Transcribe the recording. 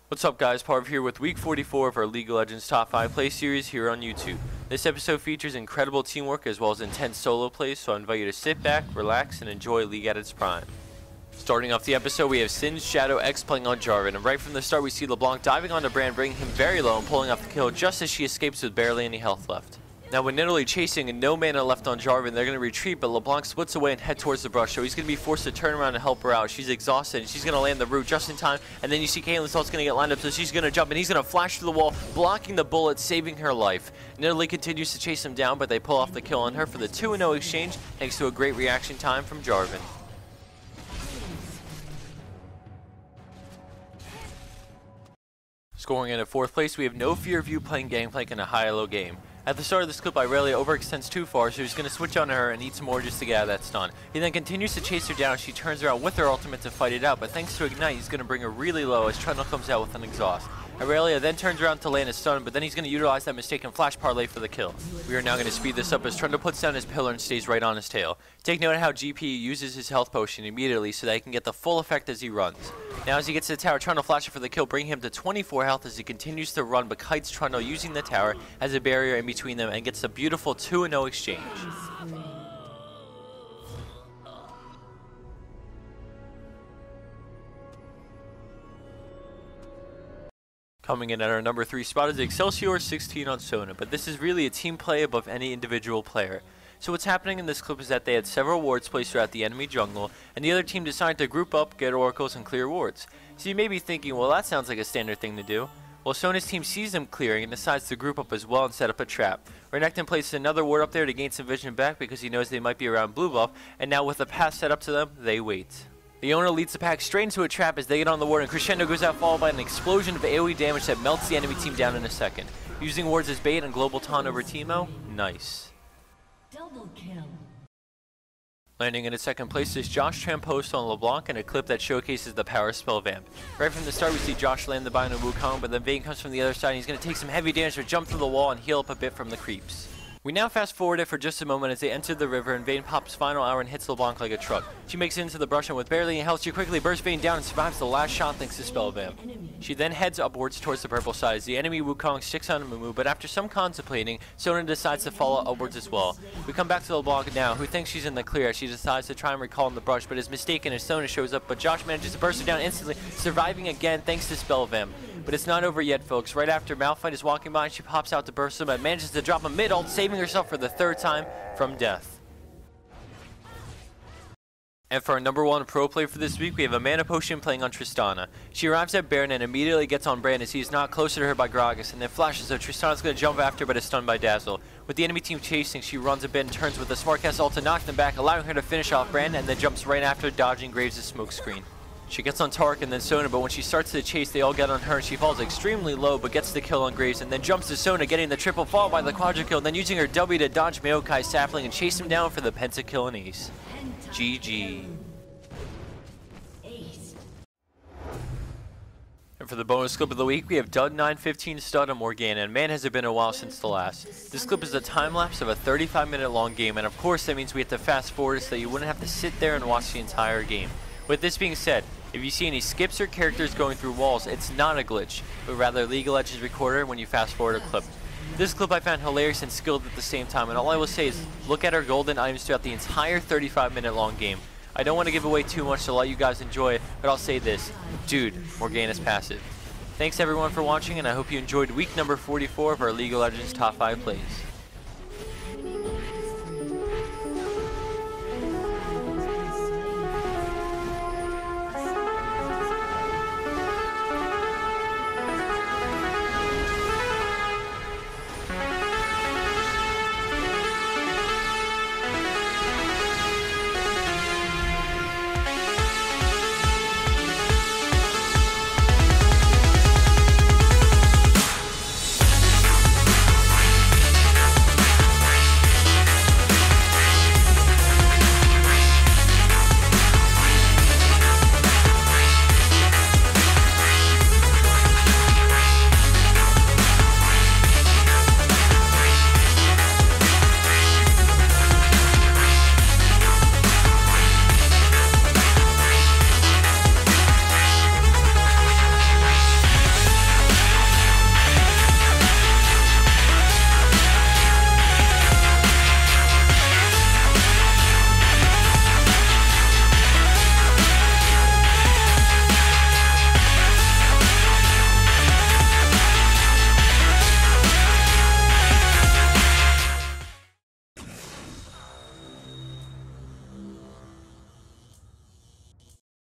What's up guys, Parv here with week 44 of our League of Legends Top 5 Play Series here on YouTube. This episode features incredible teamwork as well as intense solo plays, so I invite you to sit back, relax, and enjoy League at its prime. Starting off the episode, we have Sin's Shadow X playing on Jarvan, and right from the start we see LeBlanc diving onto Brand, bringing him very low and pulling off the kill just as she escapes with barely any health left. Now with Nidalee chasing and no mana left on Jarvan, they're going to retreat, but LeBlanc splits away and head towards the brush, so he's going to be forced to turn around and help her out. She's exhausted, and she's going to land the root just in time, and then you see Caitlyn's ult's going to get lined up, so she's going to jump, and he's going to flash through the wall, blocking the bullet, saving her life. Nidalee continues to chase him down, but they pull off the kill on her for the 2-0 exchange, thanks to a great reaction time from Jarvan. Scoring in at 4th place, we have No Fear of You playing Gangplank in a high-low game. At the start of this clip, Irelia overextends too far, so he's going to switch on her and eat some more just to get out of that stun. He then continues to chase her down. She turns around with her ultimate to fight it out, but thanks to Ignite, he's going to bring her really low as Trundle comes out with an exhaust. Irelia then turns around to land a stun, but then he's going to utilize that mistaken flash parlay for the kill. We are now going to speed this up as Trundle puts down his pillar and stays right on his tail. Take note of how GP uses his health potion immediately so that he can get the full effect as he runs. Now as he gets to the tower, Trundle flashes for the kill, bringing him to 24 health as he continues to run, but kites Trundle using the tower as a barrier in between them and gets a beautiful 2-0 exchange. Coming in at our number 3 spot is Excelsior 16 on Sona, but this is really a team play above any individual player. So what's happening in this clip is that they had several wards placed throughout the enemy jungle, and the other team decided to group up, get oracles, and clear wards. So you may be thinking, well, that sounds like a standard thing to do. Well, Sona's team sees them clearing and decides to group up as well and set up a trap. Renekton places another ward up there to gain some vision back because he knows they might be around blue buff, and now with the path set up to them, they wait. Leona leads the pack straight into a trap as they get on the ward, and Crescendo goes out followed by an explosion of AoE damage that melts the enemy team down in a second. Using wards as bait and global taunt over Teemo, nice. Double kill. Landing in its 2nd place is Josh Trampost on LeBlanc in a clip that showcases the power spell Vamp. Right from the start we see Josh land the bind on Wukong, but then Vayne comes from the other side and he's going to take some heavy damage to jump through the wall and heal up a bit from the creeps. We now fast forward it for just a moment as they enter the river and Vayne pops final hour and hits LeBlanc like a truck. She makes it into the brush and with barely any health she quickly bursts Vayne down and survives the last shot thanks to spell Vamp. She then heads upwards towards the purple side as the enemy Wukong sticks on Mumu, but after some contemplating, Sona decides to follow upwards as well. We come back to LeBlanc now, who thinks she's in the clear as she decides to try and recall in the brush, but is mistaken as Sona shows up, but Josh manages to burst her down instantly, surviving again thanks to spell Vamp. But it's not over yet, folks. Right after Malphite is walking by, she pops out to burst him and manages to drop a mid-ult, saving herself for the 3rd time from death. And for our number 1 pro play for this week, we have a Mana Potion playing on Tristana. She arrives at Baron and immediately gets on Brand as he is not closer to her by Gragas, and then flashes, so Tristana's going to jump after but is stunned by Dazzle. With the enemy team chasing, she runs a bit and turns with a Smartcast ult to knock them back, allowing her to finish off Brand, and then jumps right after, dodging Graves' smokescreen. She gets on Taric and then Sona, but when she starts to chase, they all get on her and she falls extremely low but gets the kill on Graves and then jumps to Sona, getting the triple followed by the quadra kill, and then using her W to dodge Maokai Sapling and chase him down for the pentakill and ace. GG. And for the bonus clip of the week, we have Dud915 stud on Morgana, and man has it been a while since the last. This clip is a time-lapse of a 35-minute long game, and of course that means we have to fast forward so that you wouldn't have to sit there and watch the entire game. With this being said, if you see any skips or characters going through walls, it's not a glitch, but rather League of Legends Recorder when you fast forward a clip. This clip I found hilarious and skilled at the same time, and all I will say is look at our golden items throughout the entire 35-minute long game. I don't want to give away too much to let you guys enjoy it, but I'll say this, dude, Morgana's passive. Thanks everyone for watching, and I hope you enjoyed week number 44 of our League of Legends Top 5 plays.